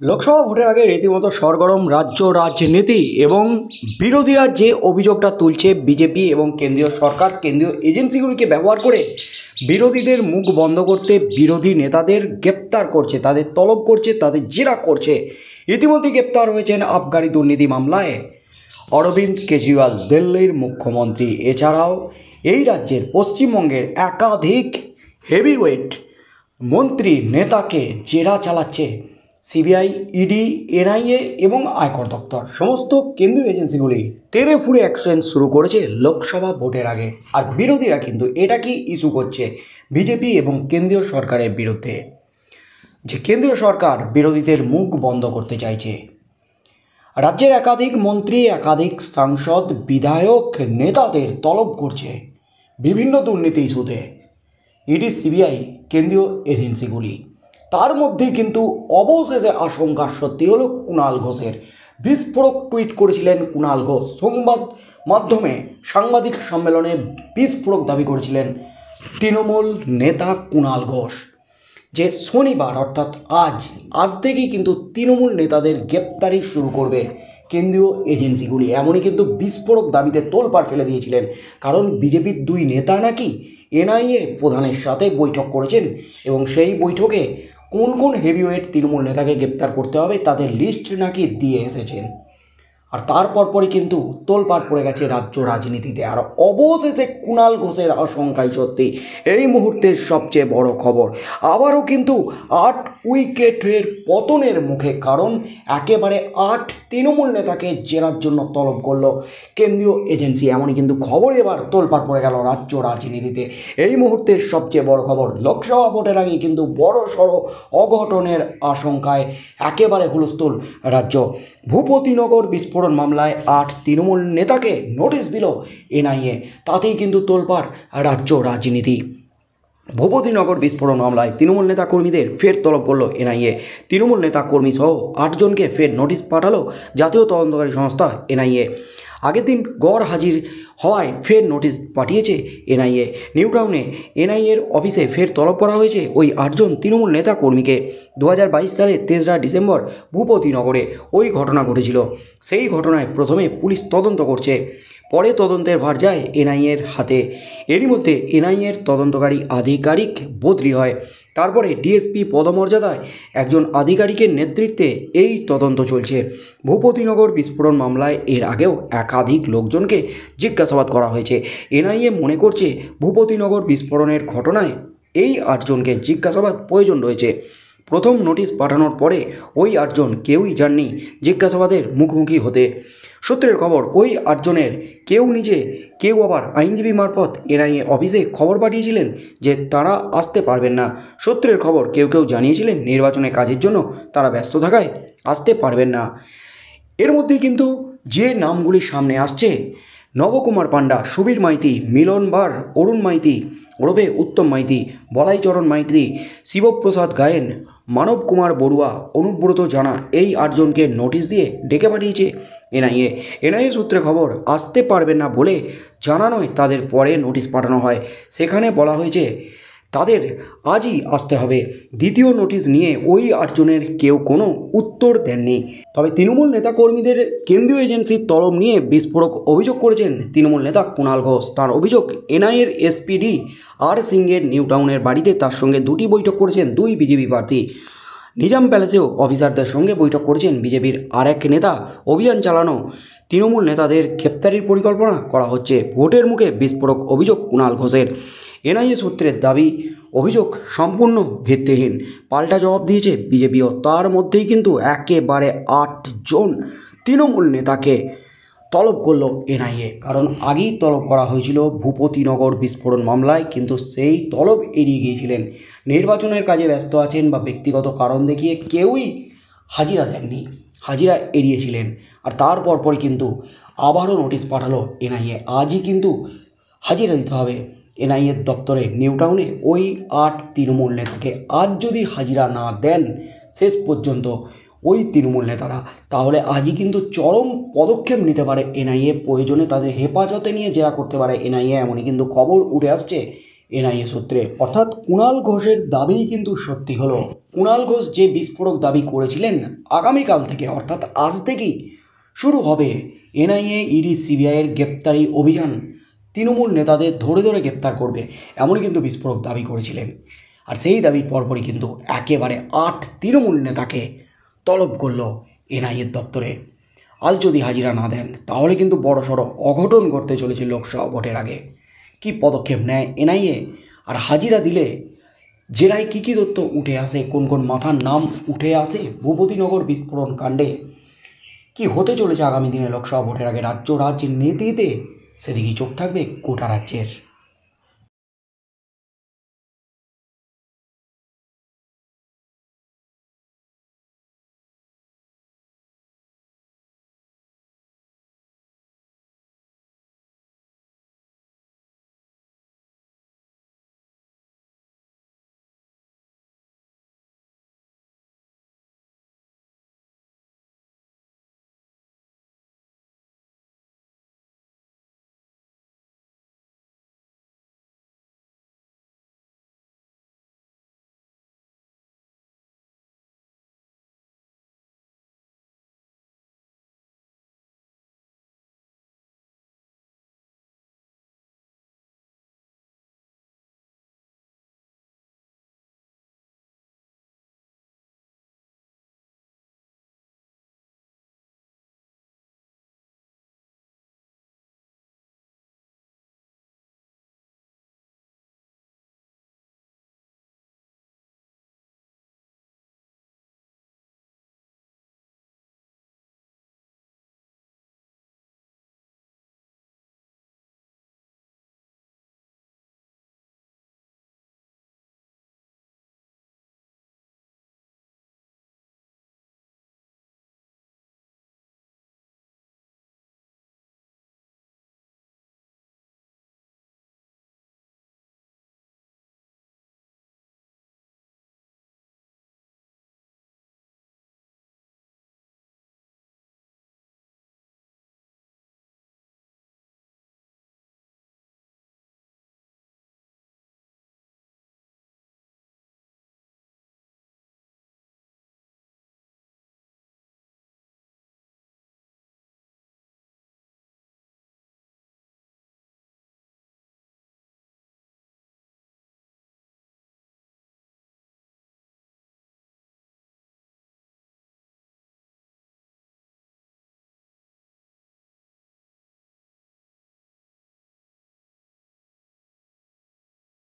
লোকসভা ভোটের আগে রীতিমতো সরগরম রাজ্য রাজনীতি এবং বিরোধীরা যে অভিযোগটা তুলছে বিজেপি এবং কেন্দ্রীয় সরকার কেন্দ্রীয় এজেন্সিগুলিকে ব্যবহার করে বিরোধীদের মুখ বন্ধ করতে বিরোধী নেতাদের গ্রেপ্তার করছে, তাদের তলব করছে, তাদের জেরা করছে। ইতিমধ্যে গ্রেপ্তার হয়েছেন আবগারি দুর্নীতি মামলায় অরবিন্দ কেজরিওয়াল, দিল্লির মুখ্যমন্ত্রী। এছাড়াও এই রাজ্যের পশ্চিমবঙ্গের একাধিক হেভিওয়েট মন্ত্রী নেতাকে জেরা চালাচ্ছে সিবিআই, ইডি, এনআইএ এবং আয়কর দপ্তর। সমস্ত কেন্দ্রীয় এজেন্সিগুলি তেড়ে ফুড়ে অ্যাকশন শুরু করেছে লোকসভা ভোটের আগে। আর বিরোধীরা কিন্তু এটাকেই ইস্যু করছে বিজেপি এবং কেন্দ্রীয় সরকারের বিরুদ্ধে, যে কেন্দ্রীয় সরকার বিরোধীদের মুখ বন্ধ করতে চাইছে। রাজ্যের একাধিক মন্ত্রী, একাধিক সাংসদ, বিধায়ক, নেতাদের তলব করছে বিভিন্ন দুর্নীতি ইস্যুতে ইডি, সিবিআই, কেন্দ্রীয় এজেন্সিগুলি। তার মধ্যেই কিন্তু অবশেষে আশঙ্কা সত্যি হলো কুণাল ঘোষের। বিস্ফোরক টুইট করেছিলেন কুণাল ঘোষ। সংবাদ মাধ্যমে সাংবাদিক সম্মেলনে বিস্ফোরক দাবি করেছিলেন তৃণমূল নেতা কুণাল ঘোষ যে শনিবার অর্থাৎ আজ থেকেই কিন্তু তৃণমূল নেতাদের গ্রেপ্তারি শুরু করবে কেন্দ্রীয় এজেন্সিগুলি। এমনই কিন্তু বিস্ফোরক দাবিতে তোলপাড় ফেলে দিয়েছিলেন, কারণ বিজেপির দুই নেতা নাকি এনআইএ প্রধানের সাথে বৈঠক করেছেন এবং সেই বৈঠকে কোন কোন হেভিওয়েট তৃণমূল নেতাকে গ্রেপ্তার করতে হবে তাদের লিস্ট নাকি দিয়ে এসেছেন। আর তারপর পরই কিন্তু তোলপাড় পড়ে গেছে রাজ্য রাজনীতিতে। আর অবশেষে কুণাল ঘোষের আশঙ্কাই সত্যি এই মুহূর্তের সবচেয়ে বড় খবর। আবারও কিন্তু 8 উইকেটের পতনের মুখে, কারণ একেবারে 8 তৃণমূল নেতাকে জেরার জন্য তলব করলো কেন্দ্রীয় এজেন্সি। এমনই কিন্তু খবর এবার তোলপাড় পড়ে গেল রাজ্য রাজনীতিতে। এই মুহূর্তের সবচেয়ে বড় খবর, লোকসভা ভোটের আগে কিন্তু বড় সড়ো অঘটনের আশঙ্কায় একেবারে হুলস্থুল রাজ্য। ভূপতিনগর বিস্ফোরণ মামলায় 8 তৃণমূল নেতাকে নোটিশ দিল এনআইএ। তাতেই কিন্তু তোলপাড় রাজ্য রাজনীতি। ভূপতিনগর বিস্ফোরণ মামলায় তৃণমূল নেতা কর্মীদের ফের তলব করল এনআইএ। তৃণমূল নেতা কর্মী সহ 8 জনকে ফের নোটিশ পাঠালো জাতীয় তদন্তকারী সংস্থা এনআইএ। আগের দিন গড় হাজির হওয়ায় ফের নোটিশ পাঠিয়েছে এনআইএ। নিউ টাউনে এনআইএর অফিসে ফের তলব করা হয়েছে ওই 8 জন তৃণমূল নেতা কর্মীকে। 2022 সালে 3রা ডিসেম্বর ভূপতিনগরে ওই ঘটনা ঘটেছিল। সেই ঘটনায় প্রথমে পুলিশ তদন্ত করছে, পরে তদন্তের ভার যায় এনআইএর হাতে। এরই মধ্যে এনআইএর তদন্তকারী আধিকারিক বদলি হয়। তারপরে ডিএসপি পদমর্যাদায় একজন আধিকারিকের নেতৃত্বে এই তদন্ত চলছে। ভূপতিনগর বিস্ফোরণ মামলায় এর আগেও একাধিক লোকজনকে জিজ্ঞাসাবাদ করা হয়েছে। এনআইএ মনে করছে ভূপতিনগর বিস্ফোরণের ঘটনায় এই 8 জনকে জিজ্ঞাসাবাদ প্রয়োজন রয়েছে। প্রথম নোটিশ পাঠানোর পরে ওই 8 জন কেউই যাননি জিজ্ঞাসাবাদের মুখোমুখি হতে। সূত্রের খবর, ওই 8 জনের কেউ নিজে, কেউ আবার আইনজীবী মারফত এনআইএ অফিসে খবর পাঠিয়েছিলেন যে তারা আসতে পারবেন না। সূত্রের খবর, কেউ কেউ জানিয়েছিলেন নির্বাচনে কাজের জন্য তারা ব্যস্ত থাকায় আসতে পারবেন না। এর মধ্যেই কিন্তু যে নামগুলি সামনে আসছে, নবকুমার পাণ্ডা, সুবীর মাইতি, মিলন বার, অরুণ মাইতি ওরফে উত্তম মাইতি, বলাইচরণ মাইতি, শিবপ্রসাদ গায়েন, মানব কুমার বড়ুয়া, অনুব্রত জানা, এই 8 জনকে নোটিশ দিয়ে ডেকে পাঠিয়েছে এনআইএ। এনআইএ সূত্রে খবর, আসতে পারবেন না বলে জানানোয় তাদের পরে নোটিশ পাঠানো হয়। সেখানে বলা হয়েছে তাদের আজই আসতে হবে। দ্বিতীয় নোটিশ নিয়ে ওই 8 জনের কেউ কোনো উত্তর দেননি। তবে তৃণমূল নেতাকর্মীদের কেন্দ্রীয় এজেন্সির তলব নিয়ে বিস্ফোরক অভিযোগ করেছেন তৃণমূল নেতা কুণাল ঘোষ। তার অভিযোগ, এনআইএর এসপিডি আর সিংয়ের নিউ টাউনের বাড়িতে তার সঙ্গে 2টি বৈঠক করেছেন 2 বিজেপি প্রার্থী। নিজাম প্যালেসেও অফিসারদের সঙ্গে বৈঠক করেছেন বিজেপির আরেক নেতা। অভিযান চালানো তৃণমূল নেতাদের গ্রেপ্তারির পরিকল্পনা করা হচ্ছে। ভোটের মুখে বিস্ফোরক অভিযোগ কুণাল ঘোষের। এনআইএ সূত্রের দাবি, অভিযোগ সম্পূর্ণ ভিত্তিহীন। পাল্টা জবাব দিয়েছে বিজেপিও। তার মধ্যেই কিন্তু একেবারে 8 জন তৃণমূল নেতাকে তলব করলো এনআইএ। কারণ আগেই তলব করা হয়েছিল ভূপতিনগর বিস্ফোরণ মামলায়, কিন্তু সেই তলব এড়িয়ে গিয়েছিলেন। নির্বাচনের কাজে ব্যস্ত আছেন বা ব্যক্তিগত কারণ দেখিয়ে কেউই হাজিরা দেননি, হাজিরা এড়িয়েছিলেন। আর তারপর পরই কিন্তু আবারও নোটিশ পাঠালো এনআইএ। আজই কিন্তু হাজিরা দিতে হবে এনআইএর দপ্তরে নিউ টাউনে ওই 8 তৃণমূল নেতাকে। আজ যদি হাজিরা না দেন শেষ পর্যন্ত ওই তৃণমূল নেতারা, তাহলে আজই কিন্তু চরম পদক্ষেপ নিতে পারে এনআইএ। প্রয়োজনে তাদের হেফাজতে নিয়ে জেরা করতে পারে এনআইএ, এমনই কিন্তু খবর উঠে আসছে এনআইএ সূত্রে। অর্থাৎ কুণাল ঘোষের দাবি কিন্তু সত্যি হলো। কুণাল ঘোষ যে বিস্ফোরক দাবি করেছিলেন, আগামীকাল থেকে অর্থাৎ আজ থেকেই শুরু হবে এনআইএ ইডি সিবিআইয়ের গ্রেপ্তারি অভিযান, তৃণমূল নেতাদের ধরে ধরে গ্রেপ্তার করবে, এমনই কিন্তু বিস্ফোরক দাবি করেছিলেন। আর সেই দাবির পরপরই কিন্তু একেবারে 8 তৃণমূল নেতাকে তলব করলো এনআইএর দপ্তরে। আজ যদি হাজিরা না দেন তাহলে কিন্তু বড়সড় অঘটন ঘটতে চলেছে লোকসভা ভোটের আগে। কি পদক্ষেপ নেয় এনআইএ, আর হাজিরা দিলে জেলায় কী কী তথ্য উঠে আসে, কোন কোন মাথার নাম উঠে আসে ভূপতিনগর বিস্ফোরণ কাণ্ডে, কি হতে চলেছে আগামী দিনে লোকসভা ভোটের আগে রাজ্য রাজনীতিতে, সেদিকেই চোখ থাকবে গোটা রাজ্যের।